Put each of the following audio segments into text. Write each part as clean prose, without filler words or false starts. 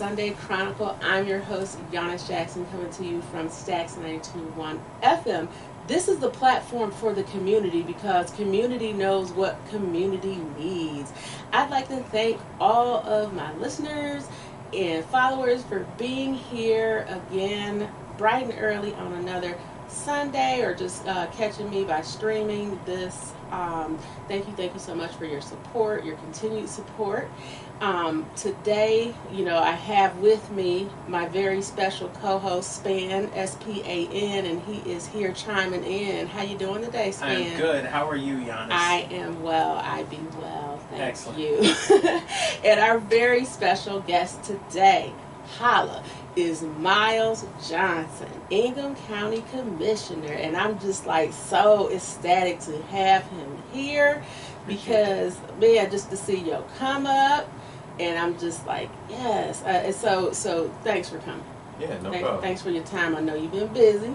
Sunday Chronicle. I'm your host, Giannis Jackson, coming to you from Stax 92.1 FM. This is the platform for the community because community knows what community needs. I'd like to thank all of my listeners and followers for being here again bright and early on another Sunday, or just catching me by streaming this. Thank you so much for your support, your continued support. Today, I have with me my very special co-host, Span, S-P-A-N, and he is here chiming in. How you doing today, Span? I'm good. How are you, Giannis? I am well. I be well. Thank Excellent. you. And our very special guest today, holla, is Myles Johnson, Ingham County Commissioner, and I'm just like so ecstatic to have him here because, man, just to see you come up, and I'm just like, yes. So thanks for coming. Yeah, no problem. Thanks for your time. I know you've been busy,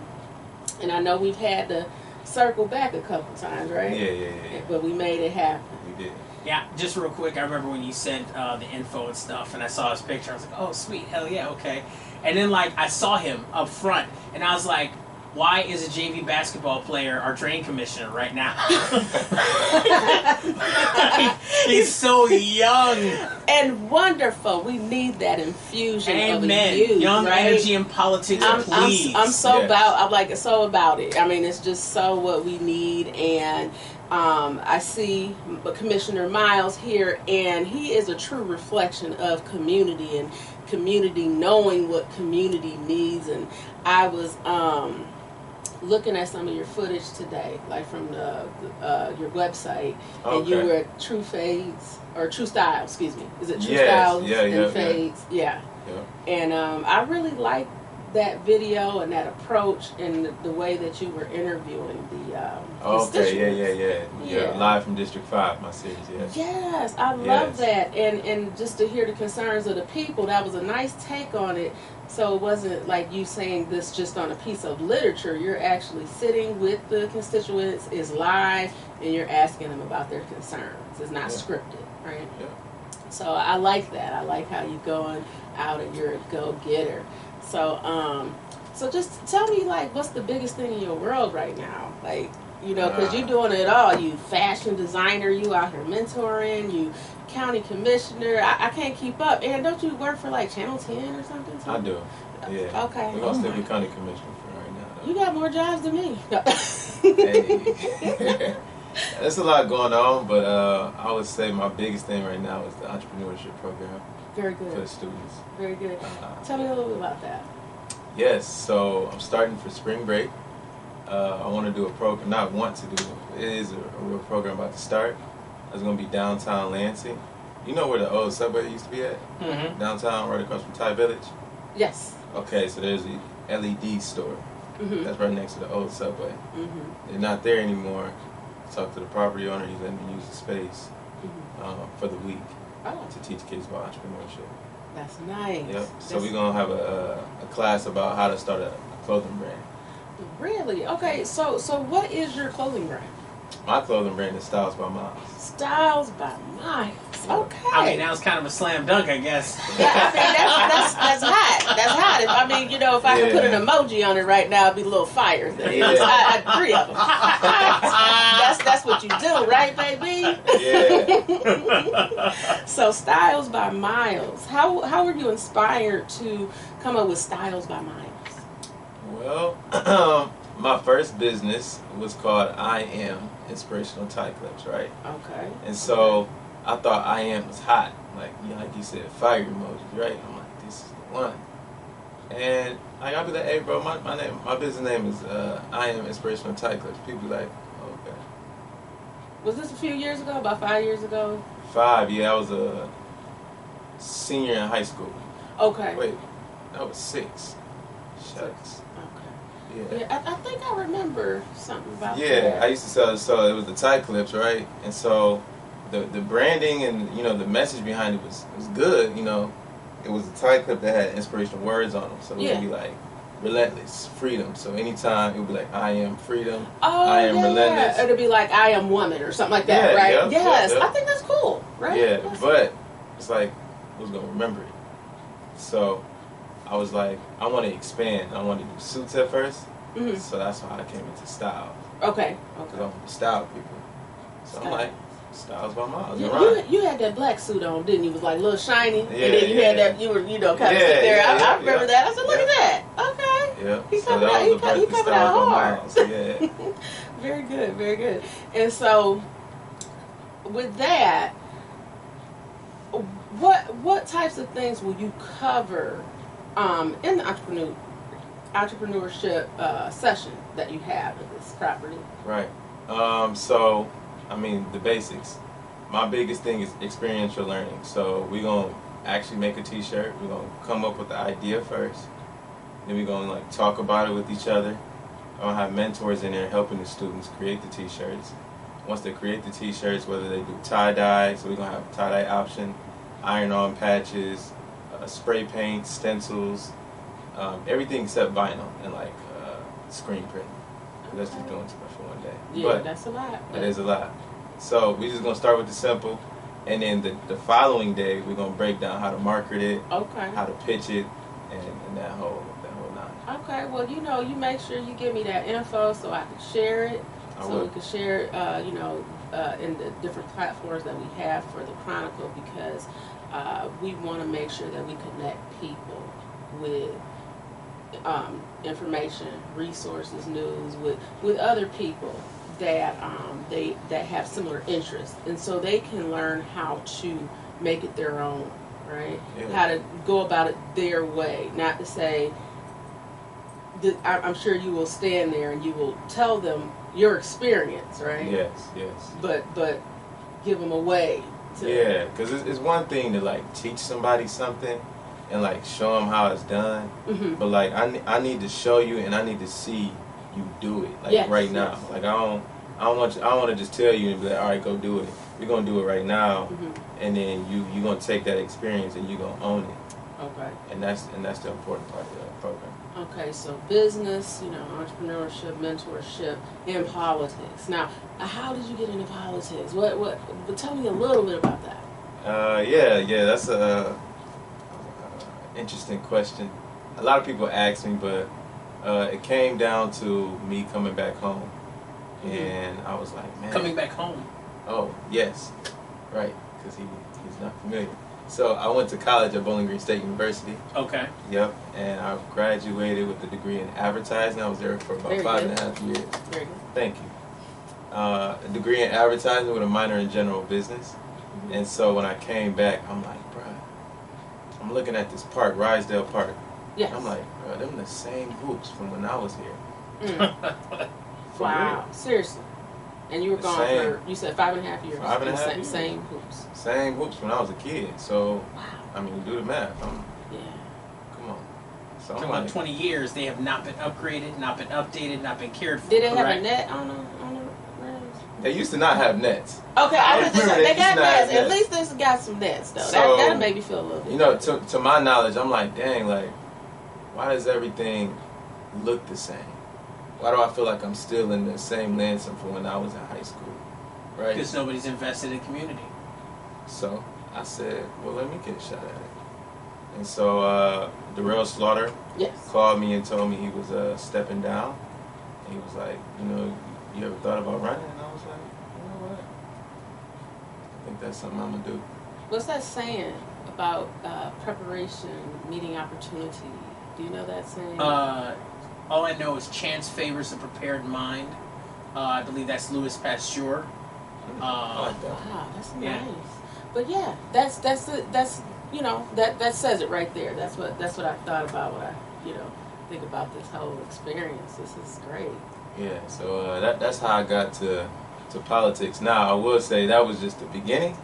and I know we've had to circle back a couple times, right? Yeah. But we made it happen. We did. Yeah, just real quick, I remember when you sent the info and stuff, and I saw his picture. I was like, oh, sweet, hell yeah, okay. And then, I saw him up front, and I was like, why is a JV basketball player our drain commissioner right now? He's so young. And wonderful. We need that infusion of youth, young right? energy in politics, please. I'm so about it. I mean, it's just so what we need. And I see Commissioner Myles here, and he is a true reflection of community and community knowing what community needs. And I was looking at some of your footage today, like from your website, and you were at True Fades or True Style, excuse me. Is it True Styles and Fades? Yeah. And I really like that video and that approach and the way that you were interviewing the constituents. Yeah, live from District 5, my series, Yes, I love that. And just to hear the concerns of the people, that was a nice take on it. So it wasn't like you saying this just on a piece of literature. You're actually sitting with the constituents, is live, and you're asking them about their concerns. It's not scripted, right? Yeah. So I like that. I like how you're going out and you're a go-getter. So just tell me, what's the biggest thing in your world right now? Because you're doing it all. You fashion designer, you out here mentoring, you county commissioner. I can't keep up. And don't you work for Channel 10 or something? I do. Yeah. Okay. We're going to still be county commissioner for right now, though. You got more jobs than me. Hey. There's a lot going on, but I would say my biggest thing right now is the entrepreneurship program. Very good. For the students. Very good. Tell me a little bit about that. Yes, so I'm starting for spring break. I want to do a program, not want to do it, it is a real program about to start. It's going to be downtown Lansing. You know where the old subway used to be at? Mm-hmm. Downtown, right across from Thai Village? Yes. Okay, so there's the LED store. Mm-hmm. That's right next to the old subway. Mm-hmm. They're not there anymore. Talk to the property owner, he's letting me use the space for the week to teach kids about entrepreneurship. That's nice. Yep. So we're going to have a class about how to start a clothing brand. Really? Okay, so what is your clothing brand? My clothing brand is Styles by Myles. Styles by Myles. Okay. I mean, that was kind of a slam dunk, I guess. Yeah, I mean, that's hot. That's hot. If I could put an emoji on it right now, it'd be a little fire thing. Yeah. I had 3 of them. That's what you do, right, baby? Yeah. So Styles by Myles. How were you inspired to come up with Styles by Myles? Well, my first business was called I Am Inspirational Tie Clips, right? Okay. And so I thought I Am was hot, like you said, fire emojis, right? I'm like, this is the one. And I'll be like, hey, bro, my business name is I Am Inspirational Tie Clips. People be like, okay. Was this a few years ago? About 5 years ago? 5, yeah. I was a senior in high school. Okay. Wait, that was 6. Shucks. Yeah, I think I remember something about that. Yeah, I used to sell, so it was the tie clips, right? And so the branding and, the message behind it was good, It was a tie clip that had inspirational words on them. So it would be like, relentless, freedom. So anytime it would be like, I am freedom, I am relentless. It'd be like, I am woman or something like that, right? Yes, I think that's cool, right? Yeah, but it's like, who's going to remember it? So I was like, I want to expand. I want to do suits at first. Mm-hmm. So that's why I came into style. Okay. Because I want to style people. So I'm like, Styles by Myles. You had that black suit on, didn't you? It was like a little shiny. Yeah, and then you had that, you were, kind of sit there. I remember that. I said, look at that. Okay. Yeah. He So covered out hard. Yeah. Very good, very good. And so, with that, what types of things will you cover in the entrepreneurship session that you have at this property? Right. So, I mean, the basics. My biggest thing is experiential learning. So we're going to actually make a t-shirt. We're going to come up with the idea first. Then we're going to like talk about it with each other. I'm going to have mentors in there helping the students create the t-shirts. Once they create the t-shirts, whether they do tie-dye, so we're going to have a tie-dye option, iron-on patches, spray paint, stencils, everything except vinyl and like screen print. That's just doing too much for one day. Yeah, but that's a lot. it is a lot. So we're just gonna start with the simple, and then the following day we're gonna break down how to market it, okay, how to pitch it, and that whole nine. Okay, well, you make sure you give me that info so I can share it. We can share it, in the different platforms that we have for the Chronicle, because we want to make sure that we connect people with information, resources, news, with other people that that have similar interests, and so they can learn how to make it their own, right? Yeah. How to go about it their way. Not to say that I'm sure you will stand there and you will tell them your experience, right? Yes. But give them a way to. Yeah, because it's one thing to like teach somebody something and like show them how it's done, Mm-hmm. but like I need to show you and I need to see you do it like Yes, right now. yes. Like I don't want to just tell you and be like, all right, go do it. We're gonna do it right now, Mm-hmm. and then you're gonna take that experience and you're gonna own it. Okay. And that's the important part of the program. Okay, so business, entrepreneurship, mentorship, and politics. Now, how did you get into politics? What? Tell me a little bit about that. Yeah, that's a interesting question. A lot of people ask me, but it came down to me coming back home, Mm-hmm. and I was like, man, Coming back home. Oh, yes, right, because he's not familiar. So I went to college at Bowling Green State University. Okay. Yep, and I graduated with a degree in advertising. I was there for about 5.5 years. Very good. Thank you. A degree in advertising with a minor in general business. Mm-hmm. And so when I came back, I'm like, bruh, I'm looking at this park, Rydell Park. Yes. I'm like, bruh, them the same hoops from when I was here. Mm. For Wow, real. seriously. And you were gone for, you said 5.5 years. 5.5 years. Same hoops. Same hoops when I was a kid. So, Wow. I mean, do the math. Yeah. Come on. So Talking about 20 years, they have not been upgraded, not been updated, not been cared for. Did they have correct? a net on the rims? They used to not have nets. Okay, I was just remember they they got used to have nets. At nets. least this got some nets though. So, that made me feel a little bit. You know, to my knowledge, I'm like, dang, like, why does everything look the same? Why do I feel like I'm still in the same Lansing from when I was in high school? Right? Because nobody's invested in community. So I said, well, let me get a shot at it. And so Darrell Slaughter Yes. called me and told me he was stepping down. And he was like, you ever thought about running? And I was like, you know what? I think that's something I'm going to do. What's that saying about preparation meeting opportunity? Do you know that saying? All I know is chance favors the prepared mind. I believe that's Louis Pasteur. I like that. Wow, that's nice. Yeah. But yeah, that's that says it right there. That's what I thought about when I think about this whole experience. This is great. Yeah, so that's how I got to politics. Now, I will say that was just the beginning.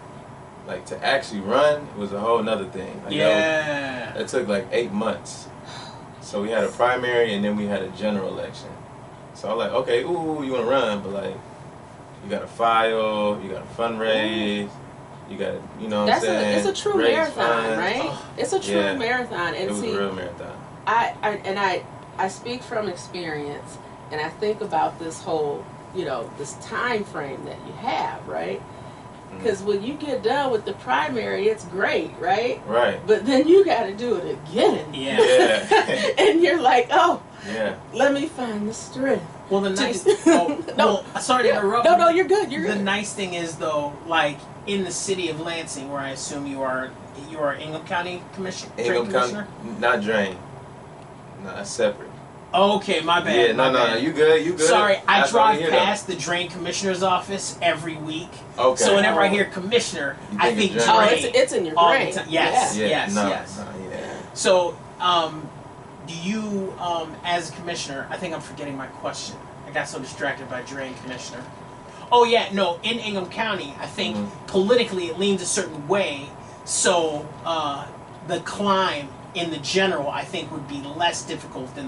Like, to actually run was a whole nother thing. Like, Yeah. That took like 8 months. So we had a primary and then we had a general election. So I was like, okay, ooh, you want to run, but like, you got to file, you got to fundraise, you got to, what I'm saying? It's a true raise marathon, funds. right? Oh, It's a true yeah. marathon. And it was see, a real marathon. I speak from experience, and I think about this whole, this time frame that you have, right? Because when you get done with the primary, it's great, right? Right. But then you got to do it again. Yeah. And you're like, oh, Yeah. let me find the strength. Well, the nice. No. Well, sorry to interrupt. No, you're good. You're The good. nice thing is, though, like in the city of Lansing, where I assume you are Ingham County Drain Ingham Commissioner. County, not drain. No, that's separate. Okay, my bad. Yeah, my no, bad. you good, you good. Sorry, I That's all drive here, past the Drain Commissioner's office every week. Okay. So whenever I hear Commissioner, You I think think it's Drain. Drain. It's in your all brain. the time. Yes, Yeah. yes, no, yes. No, yeah. So, do you, as a commissioner, I think I'm forgetting my question. I got so distracted by Drain Commissioner. Oh yeah, no, in Ingham County, I think politically it leans a certain way, so the climb in the general, I think, would be less difficult than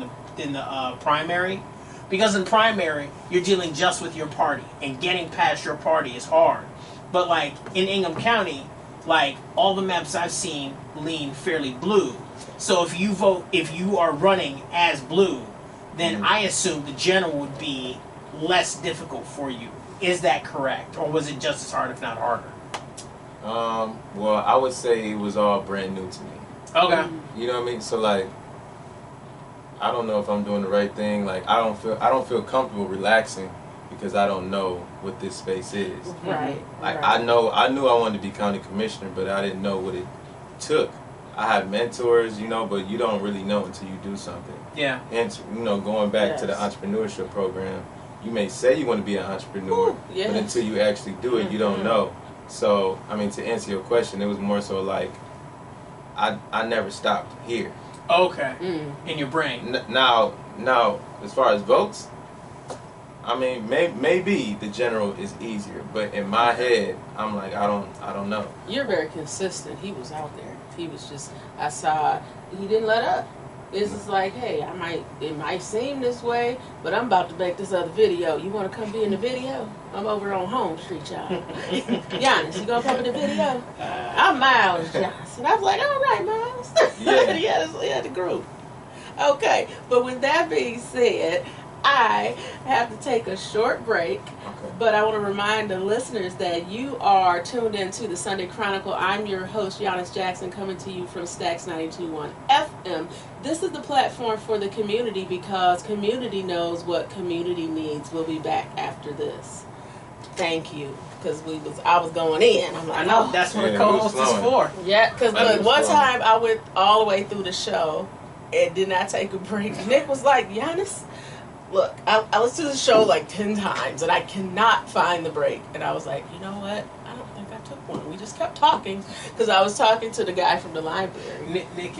the primary, because in primary you're dealing just with your party, and getting past your party is hard. But like in Ingham County, like all the maps I've seen lean fairly blue. So if you are running as blue, then I assume the general would be less difficult for you. Is that correct, or was it just as hard, if not harder? Well, I would say it was all brand new to me. Okay. You know what I mean? So like, I don't know if I'm doing the right thing. Like, I don't feel comfortable relaxing because I don't know what this space is. Right. Like, right. I knew I wanted to be county commissioner, but I didn't know what it took. I had mentors, you know, but you don't really know until you do something. Yeah. And you know, going back to the Yes. entrepreneurship program, you may say you want to be an entrepreneur, Ooh, yes. but until you actually do it, you don't know. So, I mean, to answer your question, it was more so like, I never stopped here. Okay. In your brain. Now, as far as votes, I mean, maybe the general is easier, but in my head, I'm like, I don't know. You're very consistent. He was out there. He was just, I saw, he didn't let up. It's just like, hey, it might seem this way, but I'm about to make this other video. You want to come be in the video? I'm over on Home Street, y'all. Giannis, you gonna come in the video? I'm Myles Johnson. I was like, all right, Myles. Yeah. He had the group. Okay, but with that being said, I have to take a short break. Okay. But I want to remind the listeners that you are tuned into the Sunday Chronicle. I'm your host, Giannis Jackson, coming to you from Stax 92.1 FM. This is the platform for the community because community knows what community needs. We'll be back after this. Thank you, because I was going in. I'm like, I know, oh. that's what Yeah, a co-host it was is for. Yeah, because That was one fun. time I went all the way through the show and did not take a break. Nick was like, Giannis, look, I listened to the show like 10 times and I cannot find the break. And I was like, you know what? I don't think I took one. We just kept talking because I was talking to the guy from the library. Nick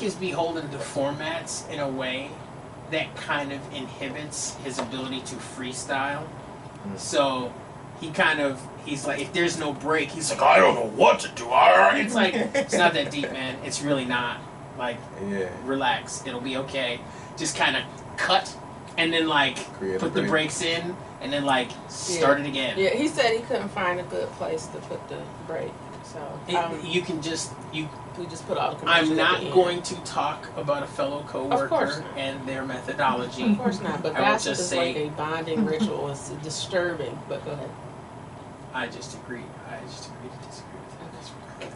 is beholden to formats in a way that kind of inhibits his ability to freestyle. So he's like, if there's no break, he's like, I don't know what to do. It's like, it's not that deep, man. It's really not. Like, Yeah. relax. It'll be okay. Just kind of cut and then like Create a put the break. brakes in and then like start it again. Yeah, he said he couldn't find a good place to put the break. So You can just we just put all the commercials I'm at the not end. going to talk about a fellow Of course coworker not. and their methodology. Of course not, but I will gossip just is say- like a bonding ritual. It's disturbing, but go ahead. I just agree to disagree with that.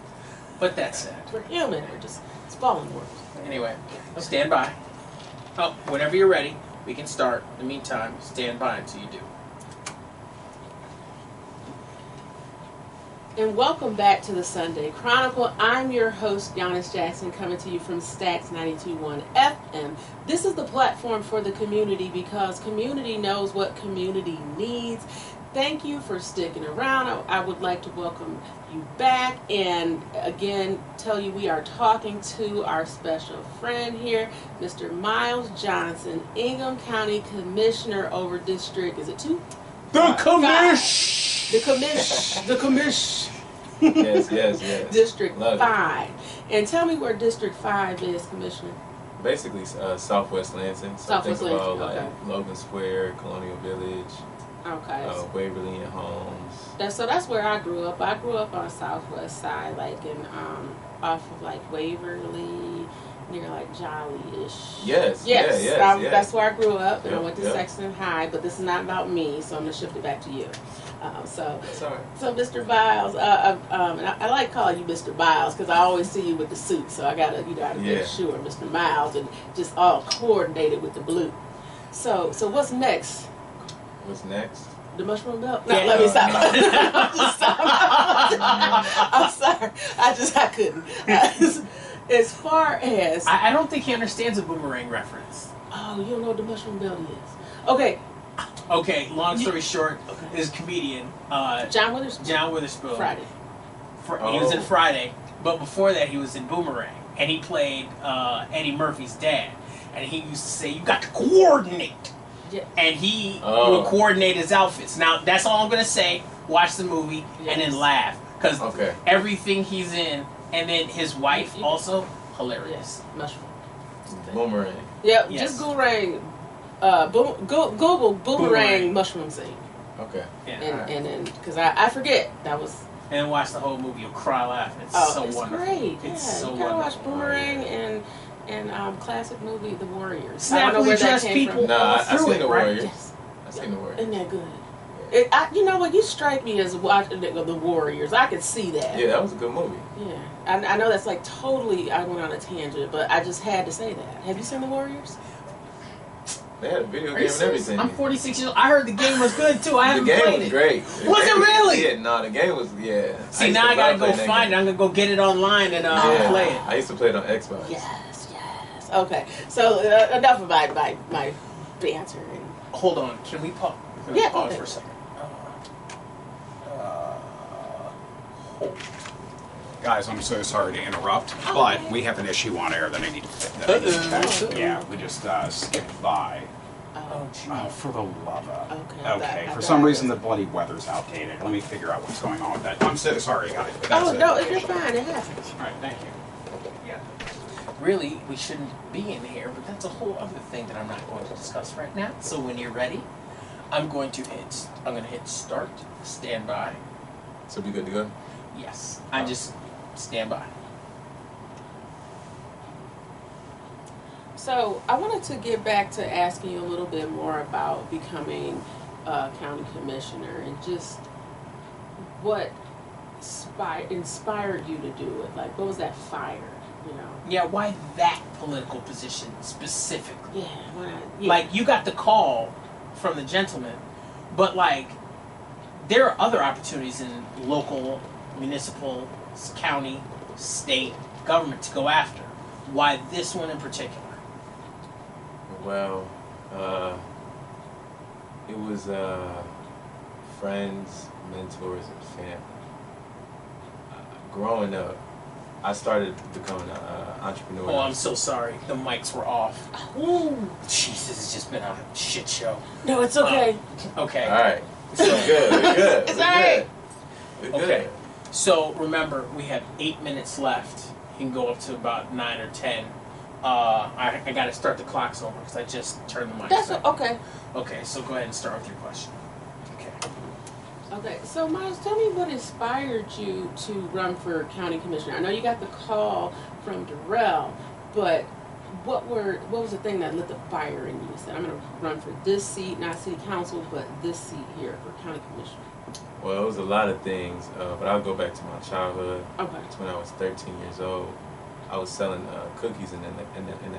But that's sad. We're human. It's fallen words. Anyway, stand by. Oh, whenever you're ready, we can start. In the meantime, stand by until you do. And welcome back to the Sunday Chronicle. I'm your host, Giannis Jackson, coming to you from Stax 92.1 FM. This is the platform for the community because community knows what community needs. Thank you for sticking around. I would like to welcome you back and again tell you we are talking to our special friend here, Mr. Myles Johnson, Ingham County Commissioner over District, is it 2? The commish! The commish. Yes. District Love it. 5. And tell me where District 5 is, Commissioner. Basically, Southwest Lansing. So Southwest think about Lansing, okay. like Logan Square, Colonial Village, Okay. Waverly and Holmes. That's where I grew up. I grew up on Southwest side, like in off of like Waverly near like Jolly-ish. Yes. Yes. Yes. That's where I grew up, and I went to Yep. Sexton High. But this is not about me, so I'm gonna shift it back to you. So Sorry. So, Mr. Myles, and I like calling you Mr. Myles because I always see you with the suit. So I gotta make sure, Mr. Myles, and just all coordinated with the blue. So what's next? What's next? The mushroom belt? No, Yeah. let me stop. I'm sorry. I couldn't. As far as I don't think he understands a boomerang reference. oh, you don't know what the mushroom belt is? Okay. Okay, long story short, this comedian, John Witherspoon. John Witherspoon. Friday. He was in Friday, but before that he was in Boomerang, and he played Eddie Murphy's dad. And he used to say, "You got to coordinate," and he would coordinate his outfits. Now that's all I'm gonna say. Watch the movie and then laugh because everything he's in, and then his wife also hilarious. Yes, mushroom. Boomerang. Yep, Yes. just Boomerang. Google Boomerang mushroom scene. Okay. Yeah. And then because I forget that was. And watch the whole movie. You'll cry laughing. It's so it's wonderful. great. It's yeah, so you gotta wonderful. watch Boomerang and classic movie The Warriors. Snappily I don't know where that dressed came people. from. Nah, I through seen it, the right? Warriors. Yes. I seen the Warriors. Isn't that good? You know what? You strike me as watching the Warriors. I could see that. Yeah, that was a good movie. Yeah. I know that's like totally. I went on a tangent, but I just had to say that. Have you seen the Warriors? They had a video Are game you and serious? everything. I'm 46 years old. I heard the game was good too. I The haven't game played was it. great. Was it really? Yeah, no, the game was, See, used now to I gotta play go that find game. it. I'm gonna go get it online and play it. I used to play it on Xbox. Yes. Okay. So enough about my banter. Hold on. Can we pause? Yeah, Pause okay. for a second. Guys, I'm so sorry to interrupt, but we have an issue on air that I need to fix. Yeah, we just skipped by. Oh, Oh, for the love of. Okay. Okay, for some reason the bloody weather's outdated. Let me figure out what's going on with that. I'm so sorry, guys. But that's No, it. you're fine. It happens. All right, thank you. Yeah. Really, we shouldn't be in here, but that's a whole other thing that I'm not going to discuss right now. So when you're ready, I'm going to hit start, stand by. So be good to go? Yes. I just stand by. So I wanted to get back to asking you a little bit more about becoming a county commissioner and just what inspired you to do it. Like, what was that fire? You know? Yeah, why that political position specifically? Yeah. Why not? Yeah. Like, you got the call from the gentleman, but like, there are other opportunities in local, municipal, county, state government to go after. Why this one in particular? Well, it was friends, mentors, and family. Growing up, I started becoming an entrepreneur. Oh, I'm so sorry. The mics were off. Ooh, Jesus, it's just been a shit show. No, it's okay. Okay. All right. So we're good. It's We're all right. good. We're good. Okay. So remember, we have 8 minutes left. You can go up to about 9 or 10. I got to start the clocks over because I just turned the mics That's on. okay. Okay, so go ahead and start with your question. Okay. Okay, so Myles, tell me what inspired you to run for county commissioner. I know you got the call from Darrell, but what was the thing that lit the fire in you? You said, I'm going to run for this seat, not city council, but this seat here for county commissioner. Well, it was a lot of things, but I'll go back to my childhood. Okay. It's when I was 13 years old. I was selling cookies in the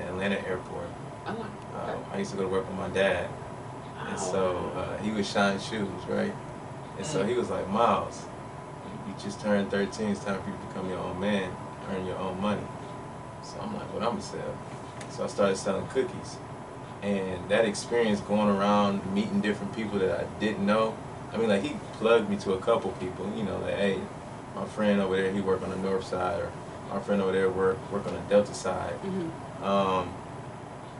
Atlanta airport. Oh, okay. I used to go to work with my dad, and so he would shine shoes, right? And so he was like, Myles, you just turned 13. It's time for you to become your own man, earn your own money. So I'm like, what I'm gonna sell? So I started selling cookies, and that experience going around meeting different people that I didn't know. I mean, like, he plugged me to a couple people, you know, like, hey, my friend over there, he work on the north side, or my friend over there work on the delta side. Mm-hmm.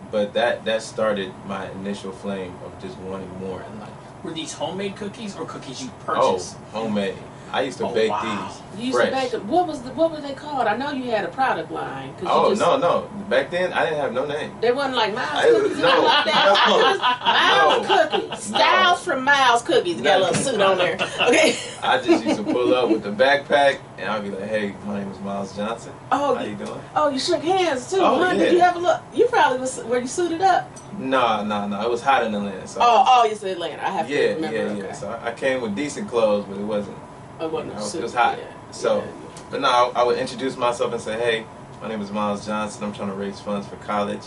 But that started my initial flame of just wanting more in life. Were these homemade cookies or cookies you purchased? Oh, homemade. I used to bake wow. these. You used fresh. to bake them. What were they called? I know you had a product line. Oh, no. Back then, I didn't have no name. They wasn't like Myles I- cookies. no, and like that. Myles no. cookies. Styles from Myles cookies. Got a little suit on there. Okay. I just used to pull up with the backpack, and I'd be like, "Hey, my name is Myles Johnson. Oh, How you doing?" Oh, you shook hands too. Oh, huh? yeah. Did you have a look? You probably were you suited up? No. It was hot in Atlanta. So You said Atlanta. I have to remember. Yeah. Okay. So I came with decent clothes, but it wasn't. It wasn't You know, suit. it was hot. Yeah. So, Yeah. but no, I would introduce myself and say, "Hey, my name is Myles Johnson. I'm trying to raise funds for college.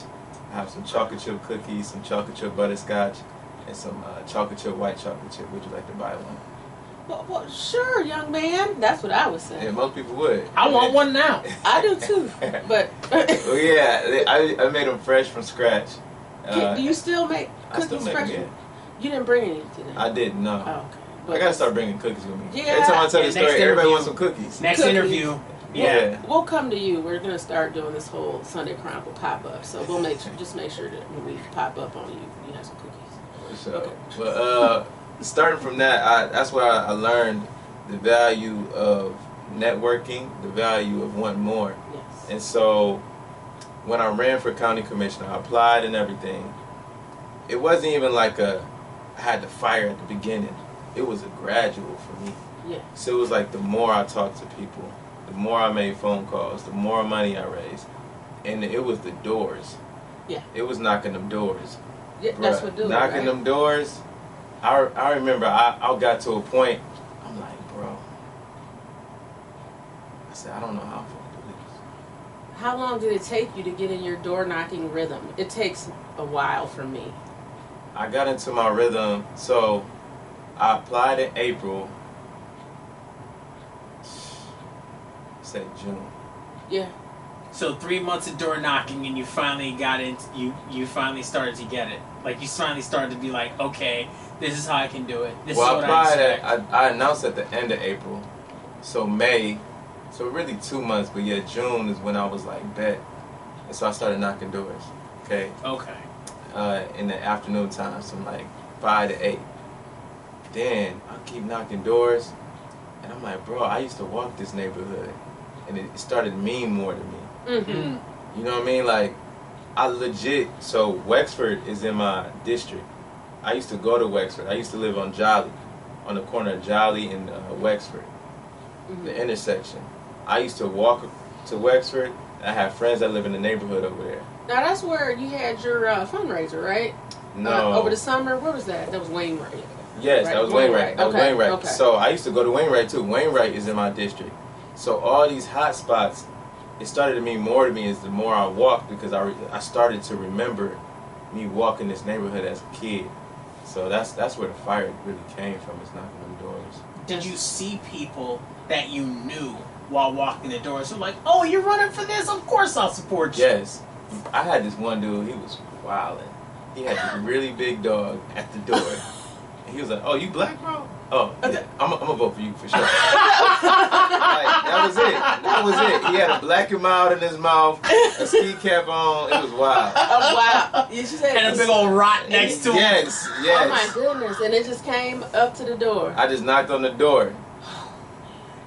I have some chocolate chip cookies, some chocolate chip butterscotch, and some chocolate chip white chocolate chip. Would you like to buy one?" Well, sure, young man. That's what I would say. Yeah, most people would. I want one now. I do too. But Well, yeah, I made them fresh from scratch. do you still make I still cookies make fresh? them, yeah. You didn't bring any today. I didn't know. Oh, okay. I gotta start bringing cookies with me. Yeah. Every time I tell Yeah, the story, next everybody interview. wants some cookies. Next Cookies. interview. Yeah. We'll come to you. We're gonna start doing this whole Sunday Chronicle pop up. So we'll make sure that when we pop up on you, you have some cookies. So, Okay. but starting from that, that's where I learned the value of networking, the value of wanting more. Yes. And so, when I ran for county commissioner, I applied and everything. It wasn't even like I had to fire at the beginning. It was a gradual for me. Yeah. So it was like the more I talked to people, the more I made phone calls, the more money I raised, and it was the doors. Yeah. It was knocking them doors. Yeah, that's Bruh, what do it, knocking right? them doors. I remember I got to a point. I'm like, bro. I said, I don't know how I'm gonna do this. How long did it take you to get in your door knocking rhythm? It takes a while for me. I got into my rhythm. So I applied in April. Say June. Yeah. So 3 months of door knocking, and you finally got it. You finally started to get it. Like you finally started to be like, okay, this is how I can do it. This Well, is I what I applied. expect. I announced at the end of April. So May. So really 2 months, but yeah, June is when I was like bet, and so I started knocking doors. Okay. Okay. In the afternoon times from like 5 to 8. Then I keep knocking doors, and I'm like, bro, I used to walk this neighborhood, and it started to mean more to me. Mm-hmm. You know what I mean? Like, I legit. So Wexford is in my district. I used to go to Wexford. I used to live on Jolly, on the corner of Jolly and Wexford, the intersection. I used to walk to Wexford. I have friends that live in the neighborhood over there. Now that's where you had your fundraiser, right? No. Over the summer. Where was that? That was Wainwright. Yes, Right, that was Wainwright. Wainwright. That was Okay, Wainwright. okay. So I used to go to Wainwright too. Wainwright is in my district. So all these hot spots, it started to mean more to me as the more I walked, because I started to remember me walking this neighborhood as a kid. So that's where the fire really came from, is knocking them doors. Did you see people that you knew while walking the doors? Who were like, oh, you're running for this? Of course I'll support you. Yes. I had this one dude, he was wildin'. He had this really big dog at the door. And he was like, oh, you black, bro? Oh, yeah. I'm going to vote for you for sure. Like, that was it. That was it. He had a black and mild in his mouth, a ski cap on. It was wild. Oh wow! You said And a big old rot next to him. Yes, Oh yes. my goodness! And it just came up to the door. I just knocked on the door.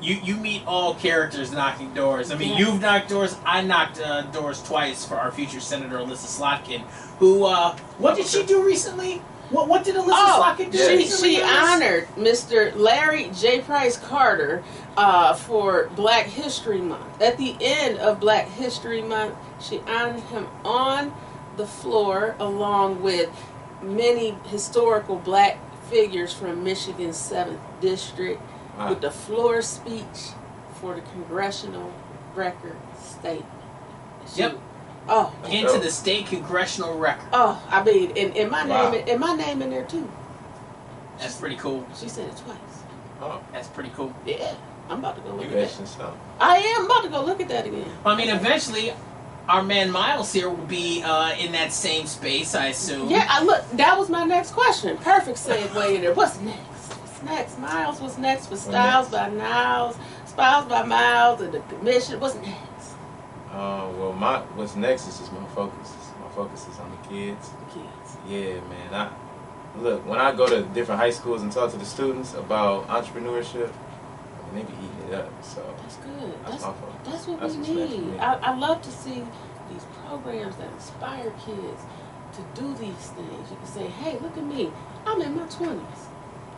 You meet all characters knocking doors. I mean, Yeah. you've knocked doors. I knocked doors twice for our future Senator Alyssa Slotkin, who, what did she do recently? What did Alyssa Slotkin do recently? She honored Mr. Larry J. Price Carter for Black History Month. At the end of Black History Month, she honored him on the floor along with many historical black figures from Michigan's 7th District with the floor speech for the congressional record statement. Yep. Oh. Into the state congressional record. Oh, I mean, and my Wow. name, and my name in there too. That's pretty cool. She said it twice. Oh, That's pretty cool. Yeah, I'm about to go look you at that. etching stuff. I am about to go look at that again. I mean, eventually, our man Myles here will be in that same space, I assume. Yeah, look, that was my next question. Perfect segue in there. What's next? What's next? Miles, what's next for Styles by Niles, Styles by Miles, and the commission? What's next? Well, what's next is just my focus. My focus is on the kids. The kids. Yeah, man. Look, when I go to different high schools and talk to the students about entrepreneurship, and they be eating it up. So That's good. that's my fault. That's what That's we what's next for need. me. I love to see these programs that inspire kids to do these things. You can say, hey, look at me. I'm in my 20s.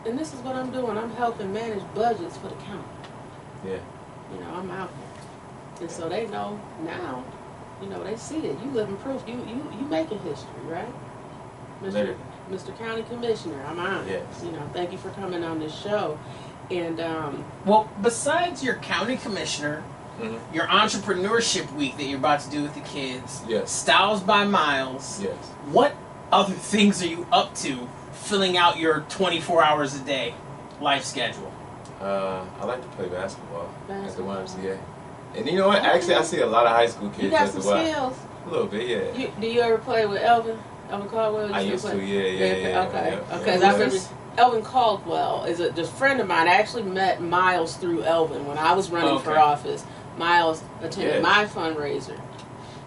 And this is what I'm doing. I'm helping manage budgets for the county. Yeah. You know, I'm out here. And so they know now, you know, they see it. You living proof. You making history, right? Literally. Mr. County Commissioner, I'm on. Yes. You know, thank you for coming on this show. And Well, besides your county commissioner, your entrepreneurship week that you're about to do with the kids, Yes. Styles by Myles, Yes. what other things are you up to filling out your 24 hours a day life schedule? I like to play basketball at the Basketball. YMCA. And you know what? Actually, I see a lot of high school kids you got at the some Y. skills. A little bit, yeah. Do you ever play with Elvin? Elvin Caldwell? I used to, yeah. Okay. Yeah. Okay. I remember Elvin Caldwell is a friend of mine. I actually met Myles through Elvin when I was running for office. Myles attended my fundraiser,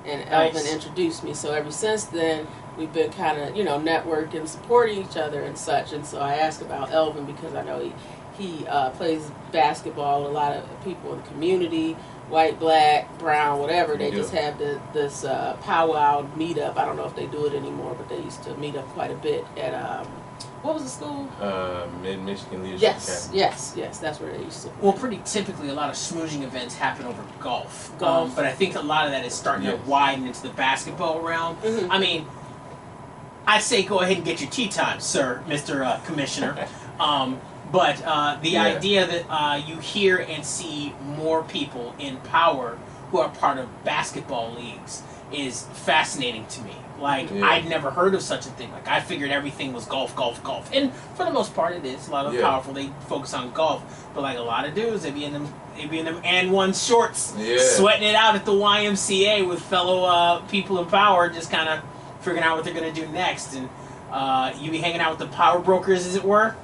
and Elvin introduced me. So ever since then, we've been kind of, you know, networking, supporting each other and such. And so I asked about Elvin because I know he plays basketball with a lot of people in the community. White, black, brown, whatever. They just have this powwow meetup. I don't know if they do it anymore, but they used to meet up quite a bit at what was the school? Mid-Michigan Leadership Academy. Yes. That's where they used to. Well, pretty typically, a lot of schmoozing events happen over golf. Golf. But I think a lot of that is starting to widen into the basketball realm. Mm-hmm. I mean, I say go ahead and get your tea time, sir, Mr. Commissioner. But the idea that you hear and see more people in power who are part of basketball leagues is fascinating to me. Like, I'd never heard of such a thing. Like, I figured everything was golf. And for the most part, it is. A lot of powerful, they focus on golf. But, like, a lot of dudes, they be in them and one shorts, sweating it out at the YMCA with fellow people in power, just kind of figuring out what they're going to do next. And you be hanging out with the power brokers, as it were?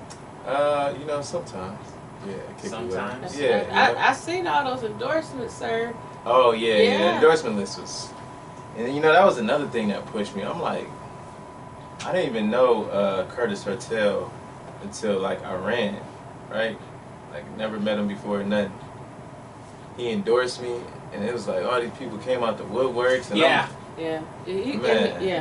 You know, sometimes. Yeah. Sometimes. Yeah. I seen all those endorsements, sir. Oh, yeah. The endorsement list was... And, you know, that was another thing that pushed me. I'm like, I didn't even know Curtis Hertel until, like, I ran, right? Like, never met him before or nothing. He endorsed me, and it was like all these people came out the woodworks. And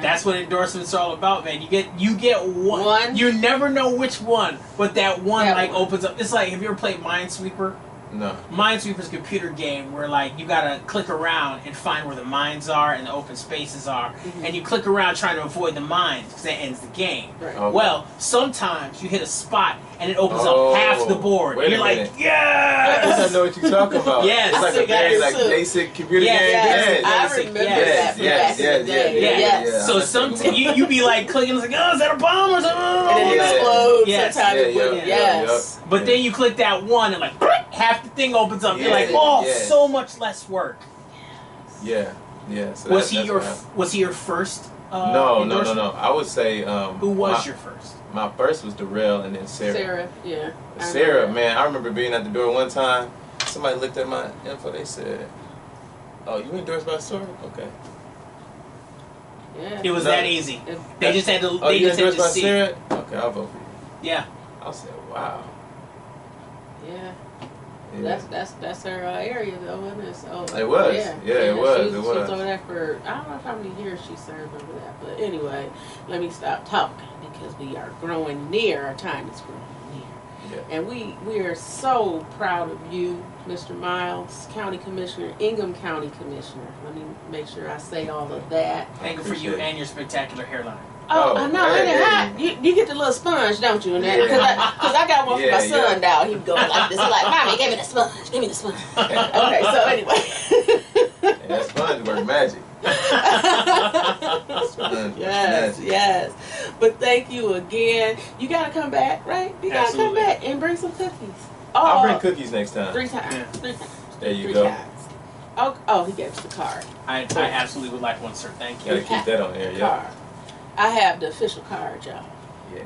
That's what endorsements are all about, man. You get one. You never know which one, but that one opens up. It's like, have you ever played Minesweeper? No. Minesweeper's a computer game where, like, you gotta click around and find where the mines are and the open spaces are, and you click around trying to avoid the mines because that ends the game. Right. Okay. Well, sometimes you hit a spot and it opens up half the board. And you're like, I guess I know what you're talking about. Yes. It's like a very basic computer game. I remember that from back in the day. Yes. So sometimes you be like clicking, like, oh, is that a bomb or something? And then it explodes. Sometimes it wouldn't. Yes. But then you click that one and, like, half the thing opens up. You're like, oh, so much less work. Yeah. So was he your first? No. I would say. Who was your first? My first was Darrell, and then Sarah. Sarah, man, I remember being at the door one time. Somebody looked at my info. They said, "Oh, you endorsed by Sarah? Okay." Yeah. It was that easy. They just had to. Oh, they you just had endorsed to by see. Sarah? Okay, I'll vote for you. Yeah. I said, "Wow." Yeah. That's her area though, isn't it? So it was. It was. She was over there for, I don't know how many years she served over that, but anyway, let me stop talking because we are growing near. Our time is growing near, and we are so proud of you, Mr. Myles, County Commissioner, Ingham County Commissioner. Let me make sure I say all of that. Thank you for you and your spectacular hairline. Oh, I know, ain't it hot? You get the little sponge, don't you? Because I got one for my son now. He goes like this, like, Mommy, give me the sponge, give me the sponge. Okay, so anyway. That sponge work magic. Yes. But thank you again. You got to come back, right? You got to come back and bring some cookies. I'll bring cookies next time. 3 times. Yeah. 3 times. There you 3 go. times. Oh, he gave us the card. I absolutely would like one, sir. Thank you. Gotta keep that on there, Card. I have the official card, y'all. Yeah.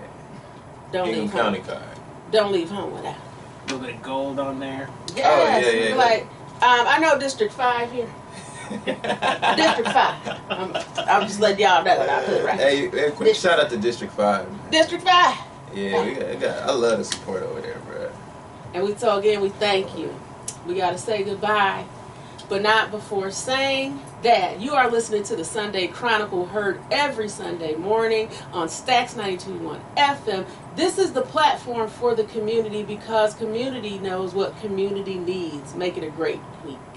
Don't Ingham leave County home. card. Don't leave home without. A little bit of gold on there. Yes. Yeah. Like, I know District 5 here. District 5. I'm just letting y'all know that I put it right. Hey, quick shout out to District 5. District 5. Yeah, I love the support over there, bro. And we thank you. We got to say goodbye, but not before saying that you are listening to the Sunday Chronicle, heard every Sunday morning on Stacks 92.1 FM. This is the platform for the community because community knows what community needs. Make it a great week.